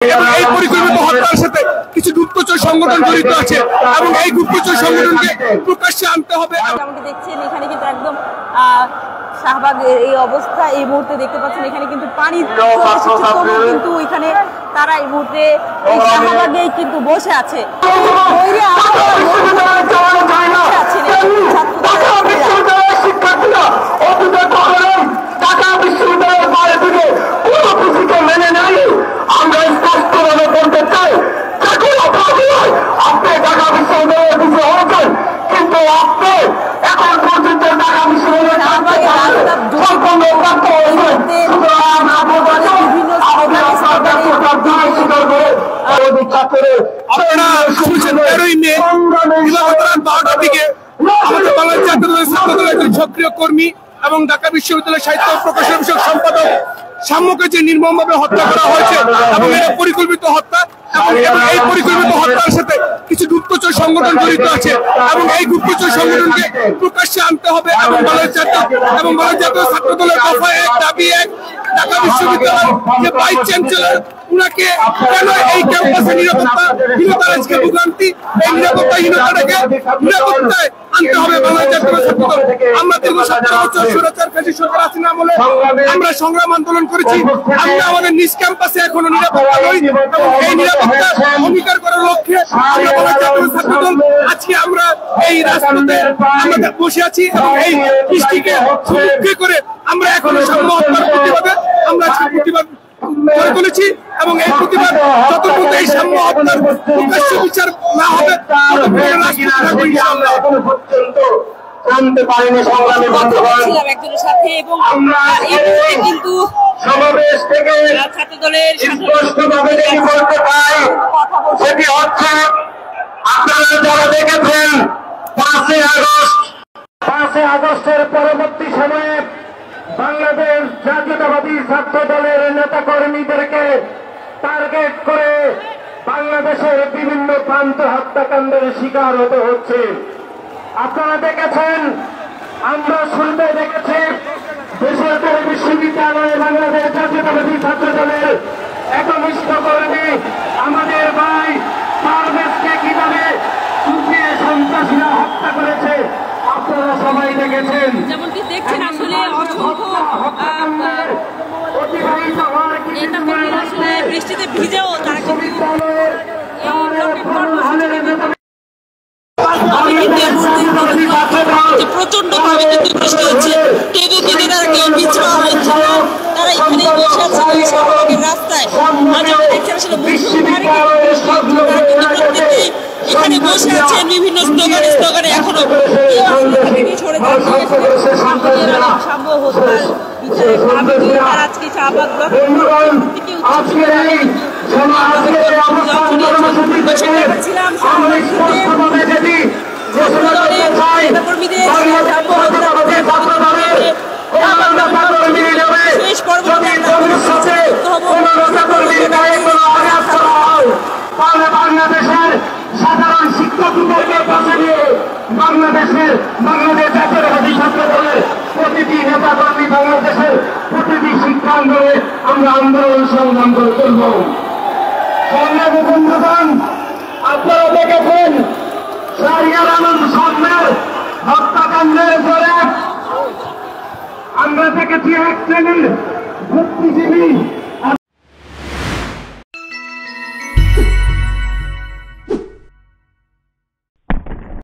এবং এই পরিকল্পিত হত্যার সাথে কিছু গুপ্তচর সংগঠন জড়িত আছে এবং এই গুপ্তচর সংগঠনকে প্রকাশ্যে আনতে হবে। যেমনটি দেখছেন এখানে কিন্তু একদম শাহবাগের এই অবস্থা এই মুহূর্তে দেখতে পাচ্ছেন এখানে কিন্তু পানি কিন্তু এখানে তারা এই মুহূর্তে এই শাহবাগে কিন্তু বসে আছে। সক্রিয় কর্মী এবং ঢাকা বিশ্ববিদ্যালয়ের সাহিত্য প্রকাশন বিষয়ক সম্পাদক সাম্যকে যে নির্মমভাবে হত্যা করা হয়েছে এবং এটা পরিকল্পিত হত্যা এবং এই পরিকল্পিত হত্যার সাথে কিছু গুপ্তচর সংগঠন জড়িত আছে এবং এই গুপ্তচর সংগঠনকে প্রকাশ্যে আনতে হবে এবং বাংলাদেশ জাতীয় ছাত্র দলের দফা 1 দাবি 1 ঢাকা বিশ্ববিদ্যালয়ের যে ভাইস চ্যান্সেলর উনাকে কেন এই ক্যাম্পাসে নিরাপত্তাহীনতার আজকে ভোগান্তি এই নিরাপত্তাহীনতাটাকে নিরাপত্তায় আনতে হবে বাংলাদেশ জাতীয় ছাত্র দল। আমরা দীর্ঘ 17 বছর স্বৈরাচার ফ্যাসিস্ট সরকার হাসিনা আমলে আমরা সংগ্রাম আন্দোলন করেছি। আমরা আমাদের নিজ ক্যাম্পাসে এখনো নিরাপত্তা নই এবং এই নিরাপত্তা অঙ্গীকার করার লক্ষ্যে আমরা বাংলাদেশ জাতীয় ছাত্র দল আজকে আমরা এই রাজপথে আমরা বসে আছি এবং এই বৃষ্টিকে উপেক্ষা করে আমরা এখনো সাম্য হত্যার প্রতিবাদে আমরা প্রতিবাদ করে তুলেছি এবং এই প্রতিবাদ যতক্ষণ এই সাম্য হত্যার প্রকাশ্য বিচার না হবে জানতে পারিনি সংগ্রামী বন্ধুগণ। আমরা কিন্তু সমাবেশ থেকে স্পষ্টভাবে যেটি বলতে পাই সেটি হচ্ছে আপনারা যারা দেখেছেন 5ই আগস্টের পরবর্তী সময়ে বাংলাদেশ জাতীয়তাবাদী ছাত্র দলের নেতা কর্মীদেরকে টার্গেট করে বাংলাদেশের বিভিন্ন প্রান্ত হত্যাকাণ্ডের শিকার হতে হচ্ছে। আপনারা দেখেছেন, আমরা শুরুতে দেখেছি বেসরকারি বিশ্ববিদ্যালয়ে বাংলাদেশ জাতীয়তাবাদী ছাত্র দলের একনিষ্ঠ কর্মী আমাদের ভাই পারভেজকে কিভাবে কুপিয়ে সন্ত্রাসীরা হত্যা করেছে আপনারা সবাই দেখেছেন। যেমনটি দেখছেন আসলে আসলে বৃষ্টিতে ভিজেও তারা প্রচন্ড ভাবে কিন্তু বৃষ্টি হচ্ছে, কেঁদে কেঁদে তারা কেউ পিছড়া হচ্ছে না, তারা এখানে বসে আছে শাহবাগের রাস্তায়। দেখছেন আসলে প্রত্যেকেই এখানে বসে আছেন বিভিন্ন স্লোগানে এখনো আজকে শাহবাগ শেষ পর্বতে বাংলাদেশের সাধারণ শিক্ষকদেরকে পাশে নিয়ে বাংলাদেশ জাতীয়তাবাদী ছাত্র দলের প্রতিটি নেতা কর্মী বাংলাদেশের প্রতিটি শিক্ষা আন্দোলনে আমরা আন্দোলন সংগ্রাম করে তুলব। সংগ্রামী বন্ধুগণ, আপনারা দেখেছেন শাহরিয়ার আলম স্বর্ণের হত্যাকাণ্ডের পরে আমরা দেখেছি এক শ্রেণীর বুদ্ধিজীবী